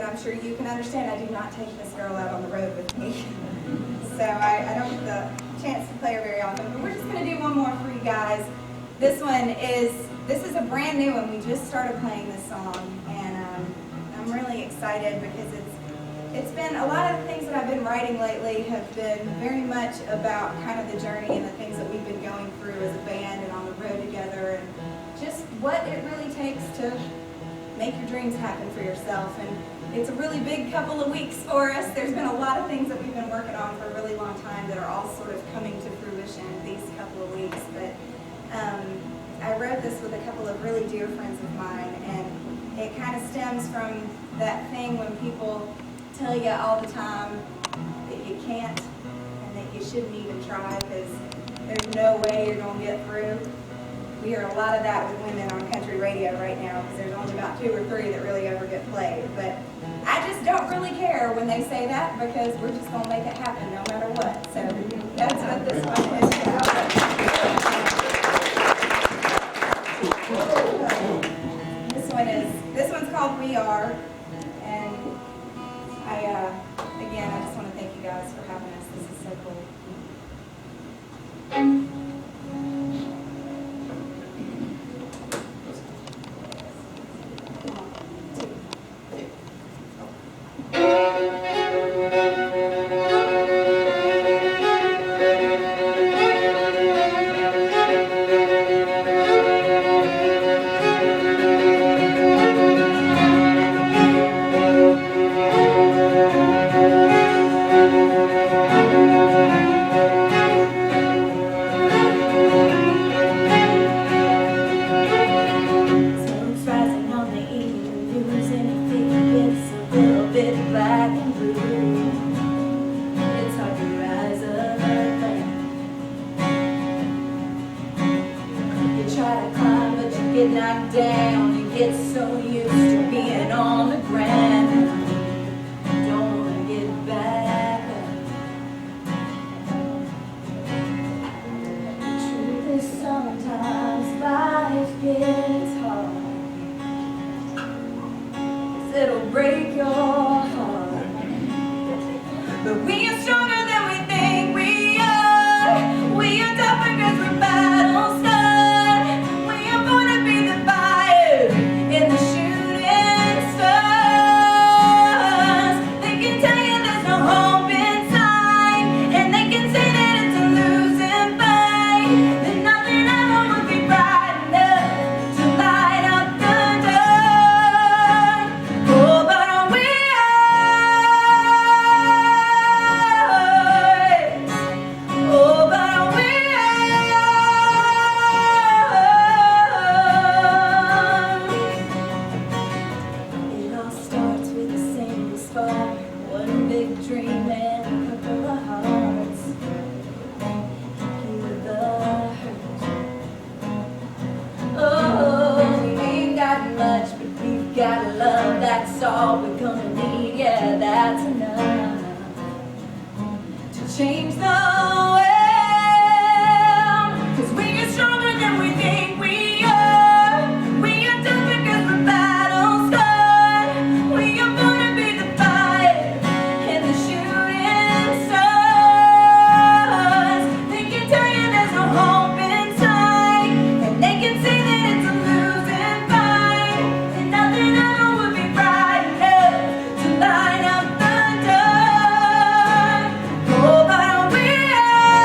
I'm sure you can understand, I do not take this girl out on the road with me. So I don't get the chance to play her very often, but we're just going to do one more for you guys. This is a brand new one. We just started playing this song, and I'm really excited because it's been a lot of the things that I've been writing lately have been very much about kind of the journey and the things that we've been going through as a band and on the road together, and just what it really takes to make your dreams happen for yourself. And it's a really big couple of weeks for us. There's been a lot of things that we've been working on for a really long time that are all sort of coming to fruition these couple of weeks. But I wrote this with a couple of really dear friends of mine, and it kind of stems from that thing when people tell you all the time that you can't and that you shouldn't even try because there's no way you're going to get through. We hear a lot of that with women on country radio right now because there's only about 2 or 3 that really ever get played. But I just don't really care when they say that because we're just going to make it happen no matter what. So that's what this one is about. This one's called We Are. And again, I just want to thank you guys for having us. This is so cool. Get knocked down and get so used to being on the ground. Don't want to get back up. The truth is sometimes life gets hard, 'cause it'll break your heart. But we are stronger than we think we are. We are tougher because we're battle scarred. Got love, that's all we're gonna need. Yeah, that's enough to change the world. 'Cause we are stronger than we think we are. We are tough because we're battle scarred. We are gonna be the fire and the shooting stars. They can tell you there's no hope inside, and they can say that it's a losing fight, and nothing else would be bright enough to light up the dark. Oh, but we are.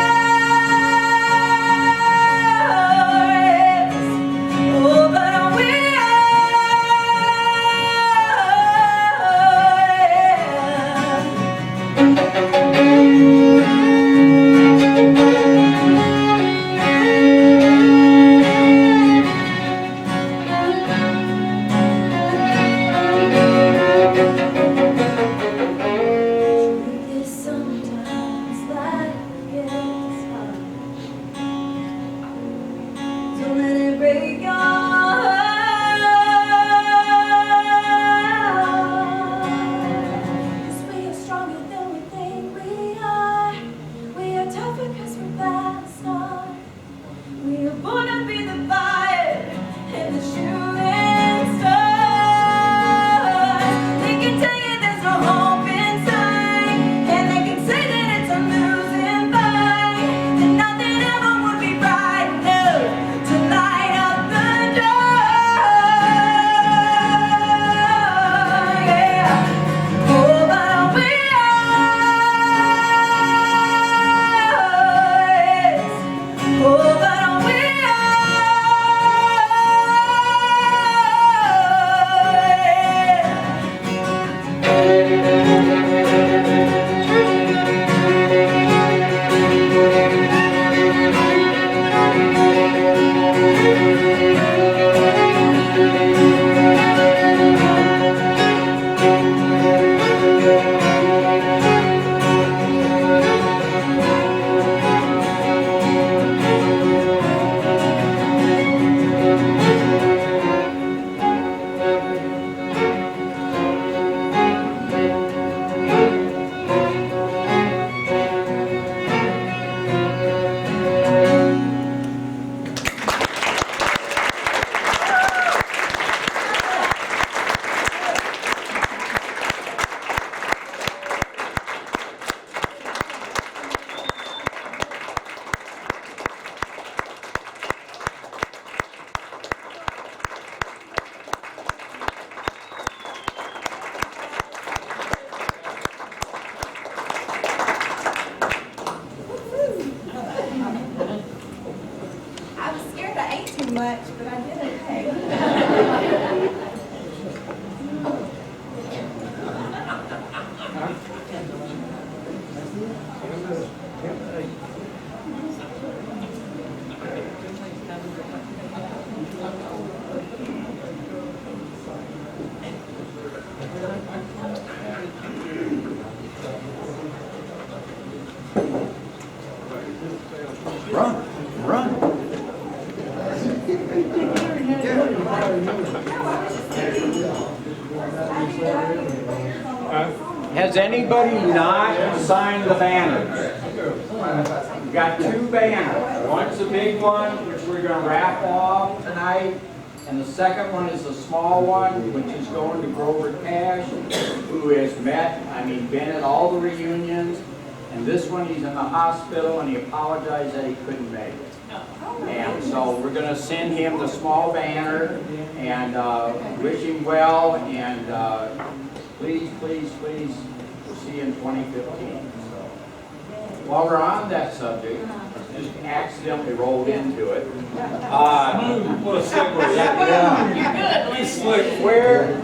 Has anybody not signed the banners? We've got 2 banners. One's a big one, which we're going to wrap off tonight. And the second one is a small one, which is going to Grover Cash, who has been at all the reunions. And this one, he's in the hospital, and he apologized that he couldn't make it. And so we're going to send him the small banner and wish him well. And please, please, please, we'll see you in 2015. So while we're on that subject, just accidentally rolled into it. What a segue.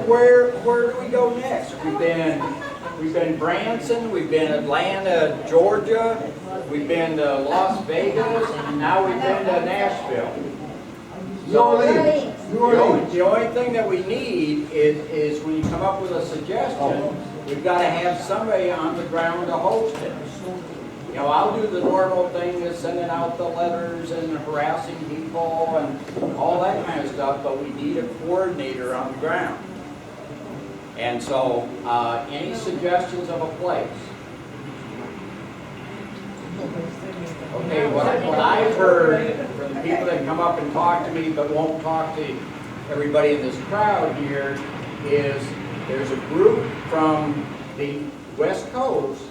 Where do we go next? We've been Branson, we've been Atlanta, Georgia, we've been to Las Vegas, and now we've been to Nashville. New Orleans. The only thing that we need is when you come up with a suggestion, we've got to have somebody on the ground to host it. You know, I'll do the normal thing of sending out the letters and harassing people and all that kind of stuff, but we need a coordinator on the ground. And so, any suggestions of a place? Okay, what I've heard from the people that come up and talk to me but won't talk to everybody in this crowd here is there's a group from the West Coast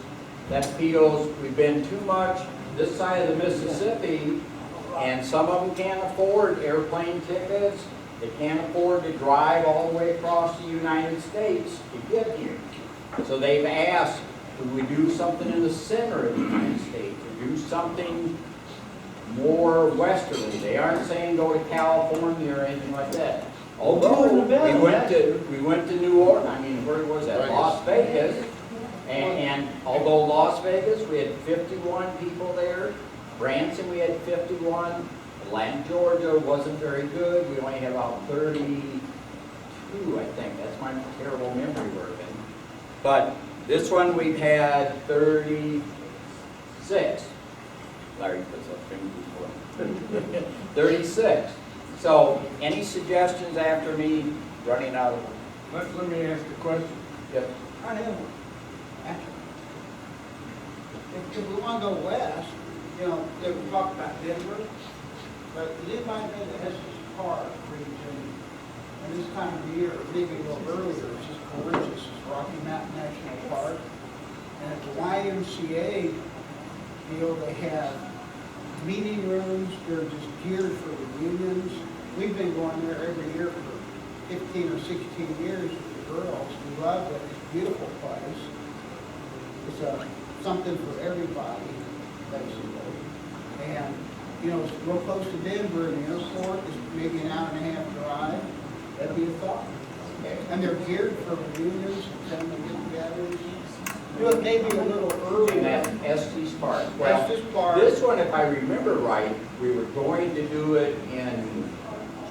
that feels we've been too much this side of the Mississippi, and some of them can't afford airplane tickets. They can't afford to drive all the way across the United States to get here. So they've asked, could we do something in the center of the United States, or do something more westerly? They aren't saying go to California or anything like that. Although we went to New Orleans, where was that? Las Vegas. And although Las Vegas, we had 51 people there. Branson, we had 51. Atlanta, Georgia wasn't very good. We only had about 32, I think. That's my terrible memory working. But this one we've had 36. Larry puts up fingers before. 36. So, any suggestions after me running out of? Let me ask a question. Yep. I have one. Actually, if we want to go west, you know, they would talk about Denver, but anybody know the Estes Park region, and this time of year, maybe a little earlier, it's just gorgeous. It's Rocky Mountain National Park, and at the YMCA deal, they have meeting rooms. They're just geared for reunions. We've been going there every year for 15 or 16 years with the girls. We love it. It's a beautiful place. It's something for everybody, basically. And, you know, it's real close to Denver, and the airport is maybe an hour and a half drive. That'd be a thought. And they're geared for reunions and family get-togethers. Do it maybe a little earlier. And that's Estes Park. Well, Estes Park. This one, if I remember right, we were going to do it in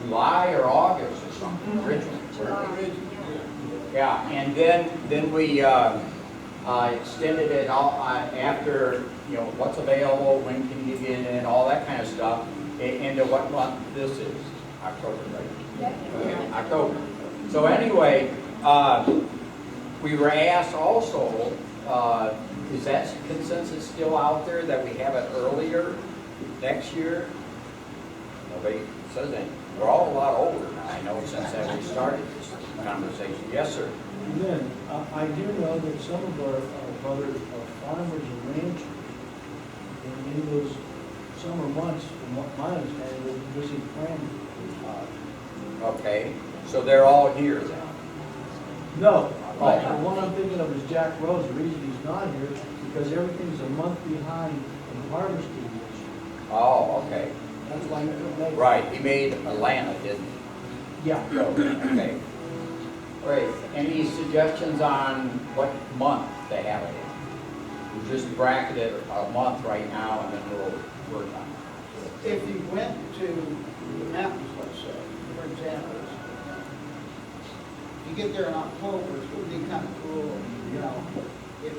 July or August or something, Richmond. Yeah, and then we extended it all after, you know, what's available, when can you get in, all that kind of stuff, into what month this is. October, right? Yeah. October. So anyway, we were asked also, is that consensus still out there that we have it earlier next year? Nobody says anything. We're all a lot older now, I know, since that we started this conversation. Yes, sir. And then, I do know that some of our brothers are farmers and ranchers, and in those summer months, from what my understanding, they're busy planting. Okay, so they're all here then? No, the one I'm thinking of is Jack Rose. The reason he's not here is because everything's a month behind in harvesting this year. Oh, okay. That's why he couldn't make it. Right, he made Atlanta, didn't he? Yeah. Okay. All right, any suggestions on what month they have it in? We just bracketed a month right now, and then we'll work on it. If you went to the mountains, let's say, for example, you get there in October, it would be kind of cool, you know,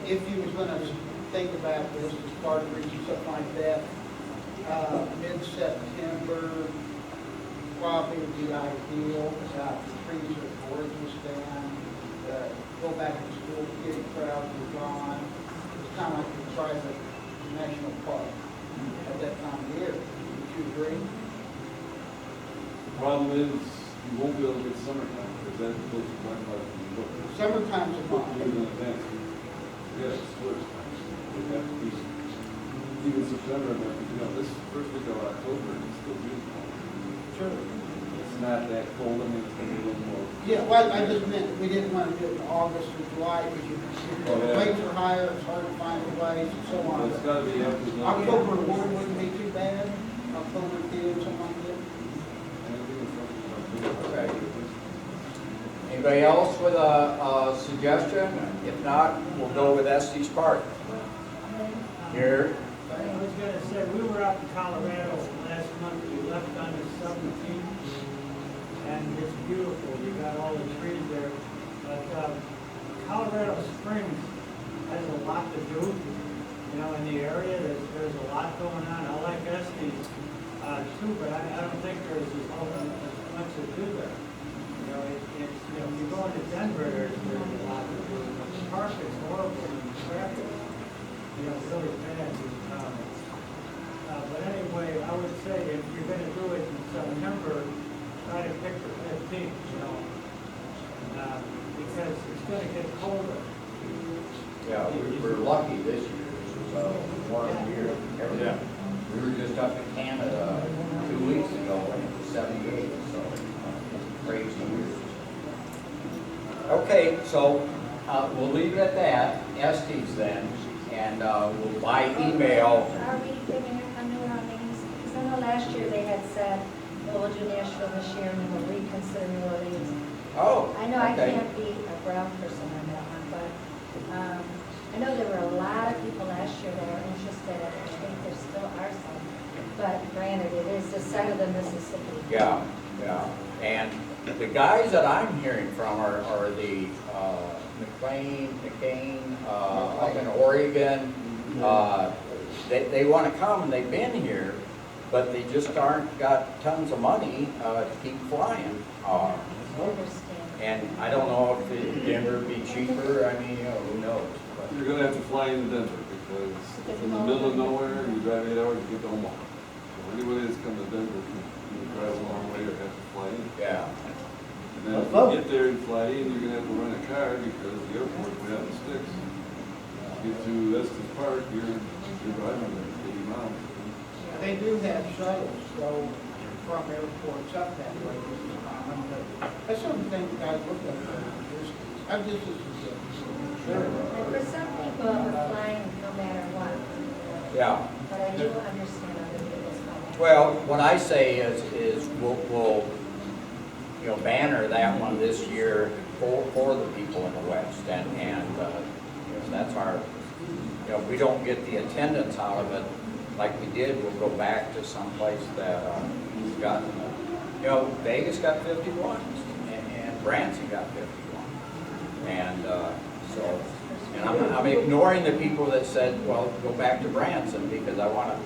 if you was going to think about this as part of reaching something like that, mid-September probably would be ideal. The trees are gorgeous then. Go back to school, get crowds, private national park at that time of year. Would you agree? Problem is, you won't be able to get summertime, because that's what you're talking about. You book it. Summertime's a Book month. years in advance. Yeah, it's tourist time. It have to be, even September, but, this first week of October, it's still beautiful. Sure. It's not that cold, I mean, it's gonna be a little more. Yeah, well, I just meant, we didn't want to do it in August or July, because Oh, the yeah. rates are higher, it's hard to find a place, and so on. It's gotta be after the. October 1 wouldn't be too bad, October 2, something like that. Okay. Anybody else with a suggestion? If not, we'll go with Estes Park. Here. I was gonna say, we were out in Colorado last month, we left on the 17th, and it's beautiful, you got all the trees there, but Colorado Springs has a lot to do, in the area, there's a lot going on. I like Estes too, but I don't think there's as much to do there. If you go into Denver, there's a lot to do, but the park is horrible and traffic, really bad. But anyway, I would say if you're gonna do it in September, try to pick the 15th, because it's gonna get colder. Yeah, we're lucky this year. This was a warm year. Yeah. We were just up in Canada 2 weeks ago and it was 78, so crazy year. Okay, so we'll leave it at that, Estes then, and we'll by email. Are we figuring out our names? Because I know last year they had said, well, we'll do Nashville this year and then we'll reconsider New Orleans. Oh, I know I okay. can't be a Brown person on that one, but I know there were a lot of people last year that were interested, and I think there still are some. But granted, it is the side of the Mississippi. Yeah, yeah. And the guys that I'm hearing from are the McCain, up in Oregon. They want to come and they've been here, but they just aren't got tons of money to keep flying. I understand. And I don't know if Denver would be cheaper. I mean, who knows? But You're gonna have to fly into Denver, because it's in the middle of nowhere, you drive 8 hours to get to Omaha. So anybody that's come to Denver can drive a long way or have to fly in. yeah, And then if you get there and fly in, you're gonna have to rent a car, because the airport's way out in the sticks. Get to Estes Park, you're driving 80 miles. They do have shuttles go from airports up that way. That's something you guys look at. I'm just as And for some people, are flying no matter what. yeah. But I do understand other people's financial. Well, what I say is we'll banner that one this year for the people in the West, and that's our, if we don't get the attendance out of it like we did, we'll go back to some place that we've got, Vegas got 51, and Branson got 51, and so, and I'm ignoring the people that said, well, go back to Branson, because I want to,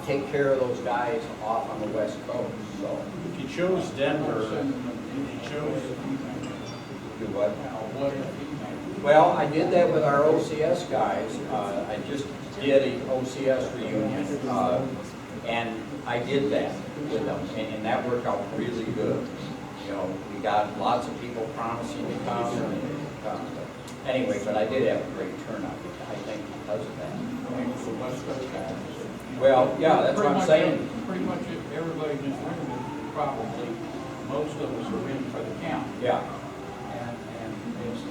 take care of those guys off on the West Coast, so. If you chose Denver, if you chose, Do what? Well, I did that with our OCS guys. I just did an OCS reunion, and I did that with them, and that worked out really good. We got lots of people promising to come, and anyway, but I did have a great turnout, I think, because of that. for West Coast guys. Well, yeah, that's what I'm saying. Pretty much everybody in this room is probably, most of us are in for the count. Yeah, And it's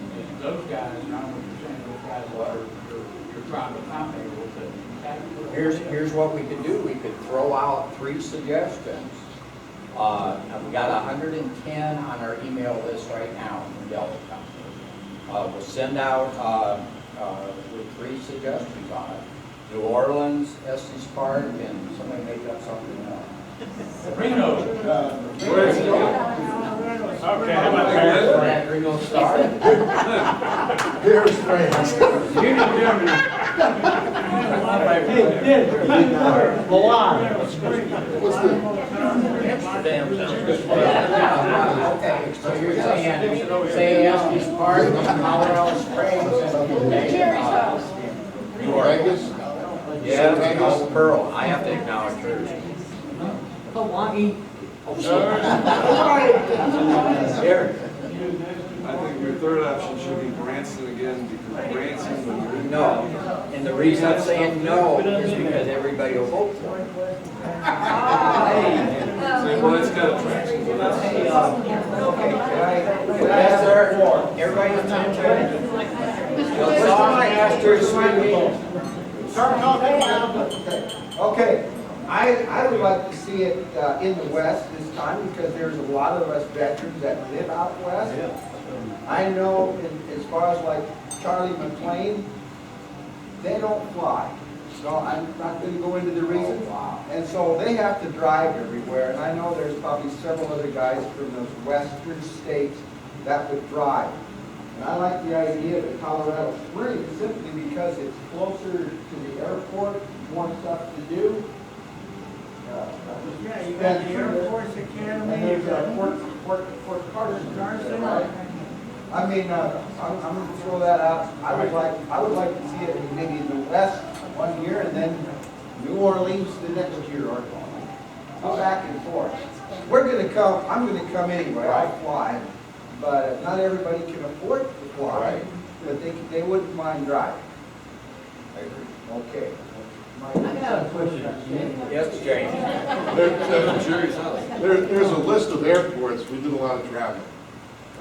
those guys, and I don't know what you're saying, those guys are, you're trying to accommodate with the. here's what we could do. We could throw out 3 suggestions. We got 110 on our email list right now in Delta County. We'll send out with 3 suggestions on it. New Orleans, Estes Park, and somebody make up something else. Reno. Where's it going? Okay, how about Paris? Reno Star? Here's France. What's the? Amsterdam sounds good. Okay, so you're saying, say Estes Park, Colorado Springs, and Jerry's house. Vegas. Yeah, old Pearl, I have to acknowledge hers. Hawaii. Here, I think your third option should be Branson again, because Branson, when you're in no, town. and the reason I'm saying no is because everybody will vote for it. Say, well, it's got attraction, but that's. Yes, sir, everybody's attention. Start talking now. Okay, I would like to see it in the west this time because there's a lot of us veterans that live out west. I know as far as like Charlie McLean, they don't fly. So I'm not going to go into the reasons. And so they have to drive everywhere. And I know there's probably several other guys from those western states that would drive. And I like the idea of Colorado Springs simply because it's closer to the airport, more stuff to do. Yeah, you got the Air Force Academy. And there's you got Fort Carson. Carson. Right? I mean, I'm going to throw that out. I would like to see it maybe in the west one year and then New Orleans the next year or go back and forth. We're going to come. I'm going to come anyway. I'll fly, but not everybody can afford to fly. But they wouldn't mind driving. I agree. Okay. I got a question. Yes, James. Jerry's house. There's a list of airports, we do a lot of travel.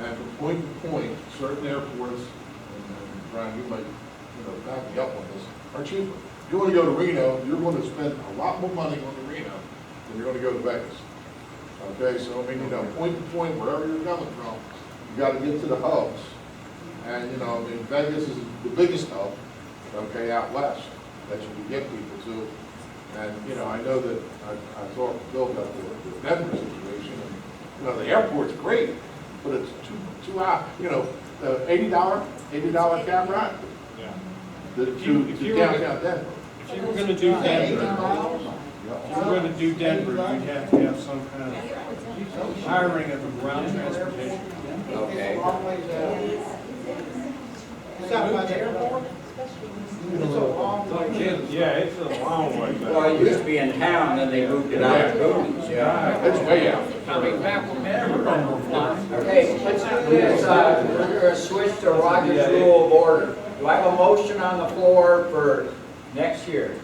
And from point to point, certain airports, and Brian, you might, back me up on this, are cheaper. If you want to go to Reno, you're going to spend a lot more money on the Reno than you're going to go to Vegas. Okay, so I mean, point to point, wherever you're coming from, you got to get to the hubs. And, Vegas is the biggest hub, okay, out west that you can get people to. And, I know that I talked to Bill about the Denver situation. And, the airport's great, but it's too high. $80 cab ride. Yeah. To If you were downtown Denver. If you were gonna do Denver, if you were gonna do Denver, you'd have to have some kind of hiring of a ground transportation. Okay. It's out by the airport. It's a long way. Yeah, it's a long way back. Well, it used to be in town, then they moved it out to Booties, yeah. It's way out. Coming back from Denver. Okay, let's do this, we're gonna switch to Roger's Rule of Order. Do I have a motion on the floor for next year?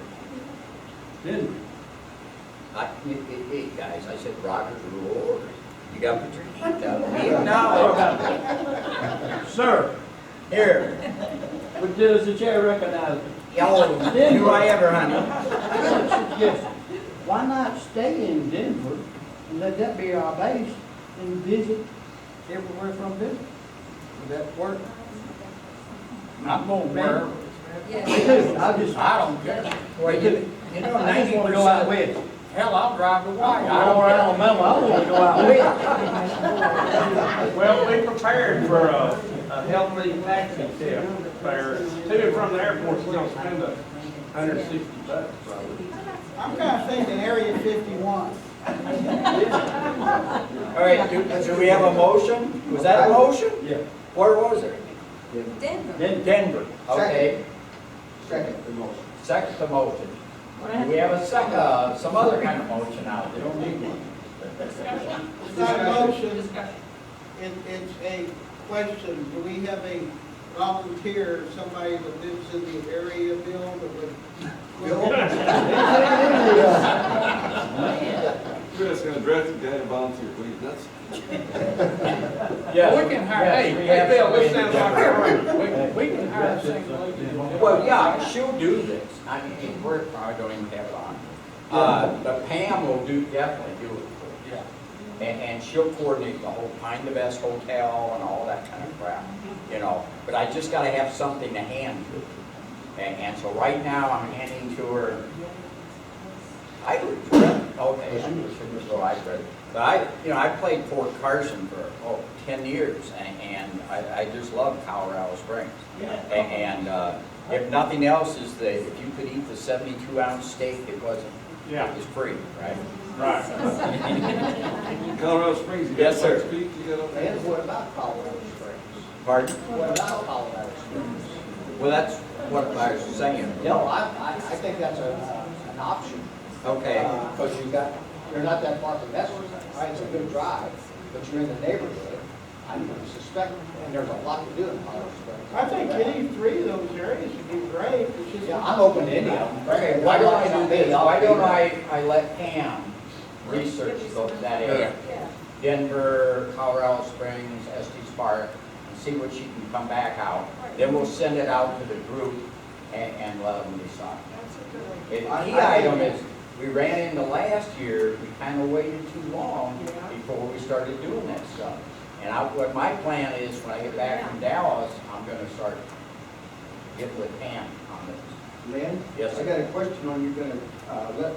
Denver. Hey, guys, I said Roger's Rule of Order. You got to put your hand down. Be acknowledged. Sir, Here. what does the chair recognize? Yellow, do I ever, honey? Yes. Why not stay in Denver and let that be our base and visit everywhere from Denver? Would that work? I'm going wherever. I don't care. Well, I just want to go out west. Hell, I'll drive to Hawaii. I don't Alabama, I want to go out west. Well, be prepared for a healthy taxi tip fare to and from the airport. You're gonna spend $160 probably. I'm kind of thinking Area 51. All right, do we have a motion? Was that a motion? Yeah. Where was it? Denver. Denver, okay. Second the motion. Second the motion. Do we have a second, some other kind of motion out there? Don't need one. It's not a motion, it's a question. Do we have a volunteer, somebody that lives in the area, Bill, that would? We're just gonna draft a guy to volunteer, please, that's. Yes. We can hire, Yes, hey, we hey, have Bill, somebody this to sounds do like it. a we can hire a single lady. Well, yeah, she'll do this. I mean, we're probably don't even have it on. But Pam will definitely do it for you. Yeah. And she'll coordinate the whole, find the best hotel and all that kind of crap, But I just gotta have something to hand to her. And so right now, I'm handing to her, I regret, okay, I shouldn't go, I read it. But I played Fort Carson for, 10 years, and I just love Colorado Springs. And if nothing else, is that if you could eat the 72-ounce steak, it was free, right? In Colorado Springs, you got Yes, sir. Pikes Peak, you got up there. And what about Colorado Springs? Pardon? What about Colorado Springs? Well, that's, what I was saying. No, I think that's an option. Okay. Because you're not that far from Nashville. All right, it's a good drive, but you're in the neighborhood. I would suspect, and there's a lot to do in Colorado Springs. I think any three of those areas would be great. It's just- Yeah, I'm open to any of them. Okay, why don't I do this? Why don't I let Pam research that area? Denver, Colorado Springs, Estes Park, and see what she can come back out. Then we'll send it out to the group and let them decide. The key item is, we ran into last year, we kind of waited too long before we started doing that stuff. And what my plan is, when I get back from Dallas, I'm gonna start getting with Pam on this. Lynn? Yes, I sir. got a question on, you're gonna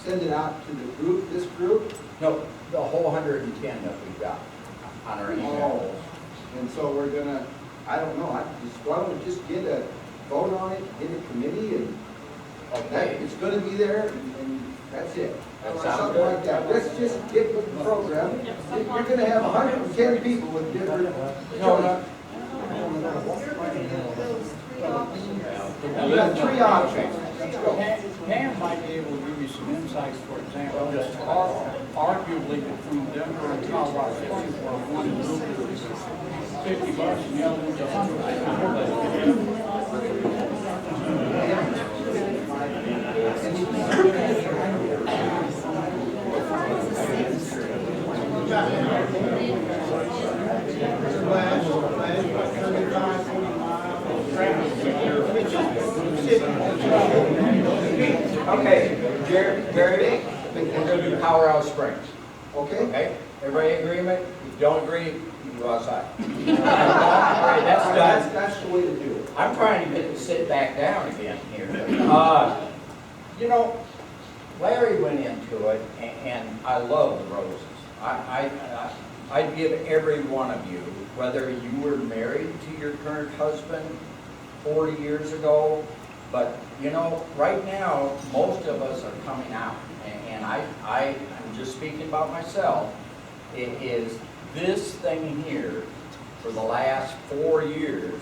send it out to the group, this group? No, the whole 110 that we've got on our email. Oh, and so we're gonna, I don't know, why don't we just get a vote on it, get a committee, and that, Okay. it's gonna be there, and that's it. That Or sounds something good. like that. Let's just get with the program. You're gonna have 110 people with different. No, You got three options. Pam might be able to give you some insights, for example, just arguably between Denver and Colorado City, where one group is $50 and the other one's Okay, Jerry, we're gonna do Colorado Springs. Okay? Okay? Everybody in agreement? If you don't agree, you can go outside. All right, that's done. That's the way to do it. I'm trying to get to sit back down again here. You know, Larry went into it, and I love the roses. I'd give every one of you, whether you were married to your current husband 40 years ago, but you know, right now, most of us are coming out, and I'm just speaking about myself. It is this thing here for the last 4 years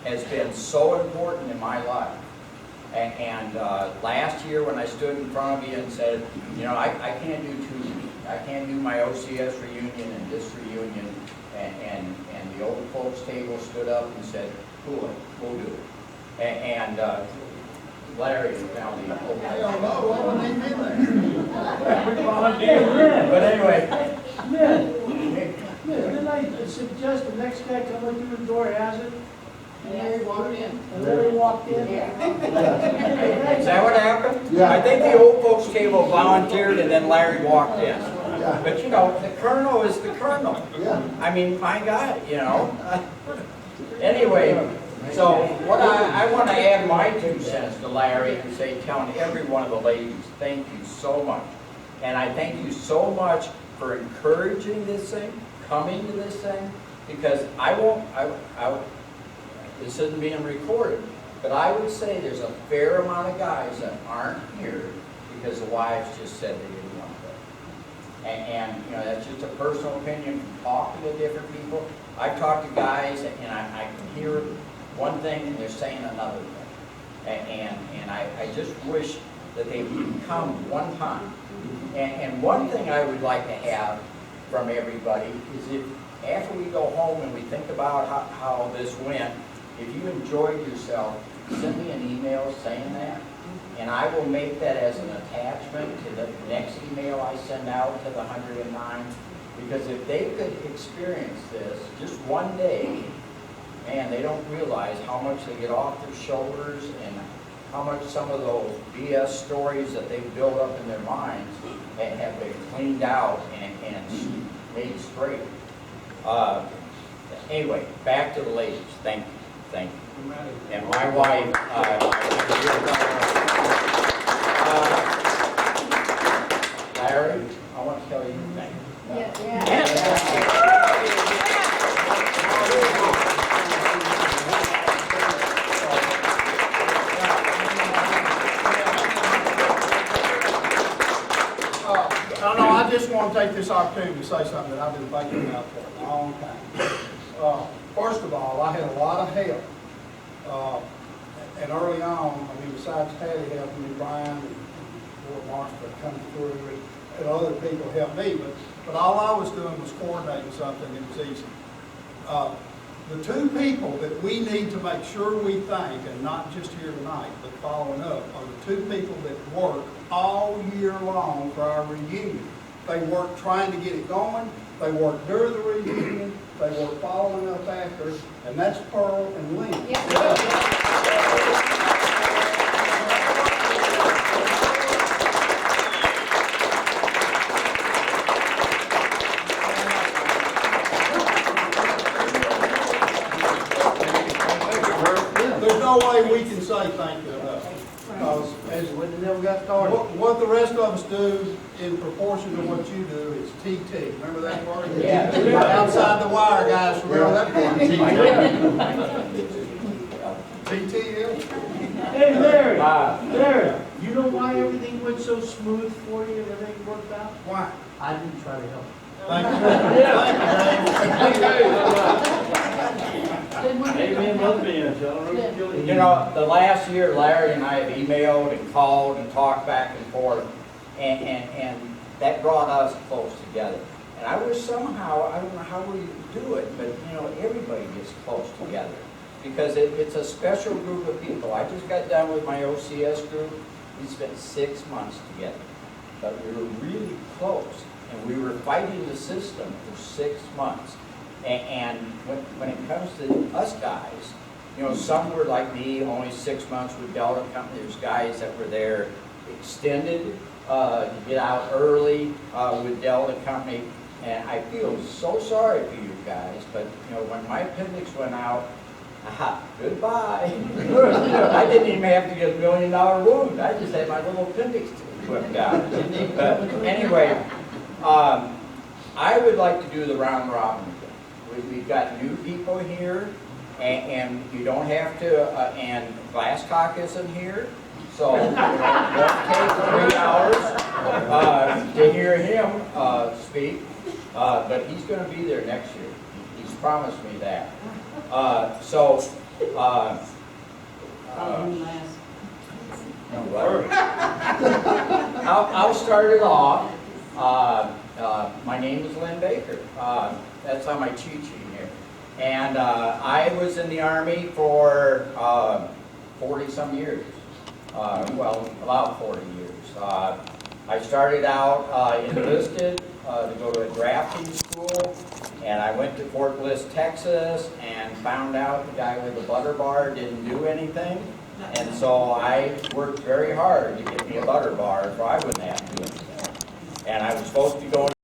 has been so important in my life. And last year when I stood in front of you and said, you know, I can't do 2 weeks. I can't do my OCS reunion and this reunion, and the old folks table stood up and said, cool, we'll do it. And Larry found the old. I don't know, what would they be there? But anyway. Didn't I suggest the next guy coming through the door has it? And Larry walked in. And Larry walked in? Is that what happened? Yeah. I think the old folks table volunteered and then Larry walked in. Yeah. But you know, the colonel is the colonel. Yeah. I mean, my God, you know. Anyway, so what I want to add my 2 cents to Larry and say, telling every one of the ladies, thank you so much. And I thank you so much for encouraging this thing, coming to this thing, because this isn't being recorded, but I would say there's a fair amount of guys that aren't here because the wives just said they didn't want to go. And you know, that's just a personal opinion from talking to different people. I've talked to guys and I can hear one thing and they're saying another thing. And I just wish that they would come one time. And one thing I would like to have from everybody is if after we go home and we think about how this went, if you enjoyed yourself, send me an email saying that, and I will make that as an attachment to the next email I send out to the 109, because if they could experience this just one day, man, they don't realize how much they get off their shoulders and how much some of those BS stories that they've built up in their minds have been cleaned out and made straight. Anyway, back to the ladies. Thank you. Thank you. And my wife, Larry, I want to tell you thank you. I just want to take this opportunity to say something that I've been thinking about for a long time. First of all, I had a lot of help. And early on, I mean, besides Patty helping me, Brian and Lord Marks for coming through, and other people helped me, but all I was doing was coordinating something that was easy. The two people that we need to make sure we thank, and not just here tonight, but following up, are the two people that work all year long for our reunion. They work trying to get it going, they work during the reunion, they work following up after, and that's Pearl and Lynn. There's no way we can say thank you enough. Because as Never got started. what the rest of us do in proportion to what you do is TT. Remember that part? Yeah. Outside the wire, guys, remember that part? TT. Hey, Larry, you know why everything went so smooth for you and everything worked out? Why? I didn't try to help. Thank you. Amen, love me, You know, the last year, Larry and I have emailed and called and talked back and forth, and that brought us close together. And I wish somehow, I don't know how we do it, but you know, everybody gets close together because it's a special group of people. I just got done with my OCS group. We spent 6 months together, but we were really close, and we were fighting the system for 6 months. And when it comes to us guys, you know, some were like me, only 6 months with Delta Company. There's guys that were there extended to get out early with Delta Company. And I feel so sorry for you guys, but you know, when my appendix went out, goodbye. I didn't even have to get $1 million wound. I just had my little appendix whipped out. But anyway, I would like to do the round robin again. We've got new people here, and you don't have to, and Glasscock isn't here, so it won't take 3 hours to hear him speak, but he's going to be there next year. He's promised me that. I'll start it off. My name is Lynn Baker. That's on my cheat sheet here. And I was in the Army for 40-some years. Well, about 40 years. I started out enlisted to go to a drafting school, and I went to Fort Bliss, Texas, and found out the guy with the butter bar didn't do anything. And so I worked very hard to get me a butter bar so I wouldn't have to do anything. And I was supposed to go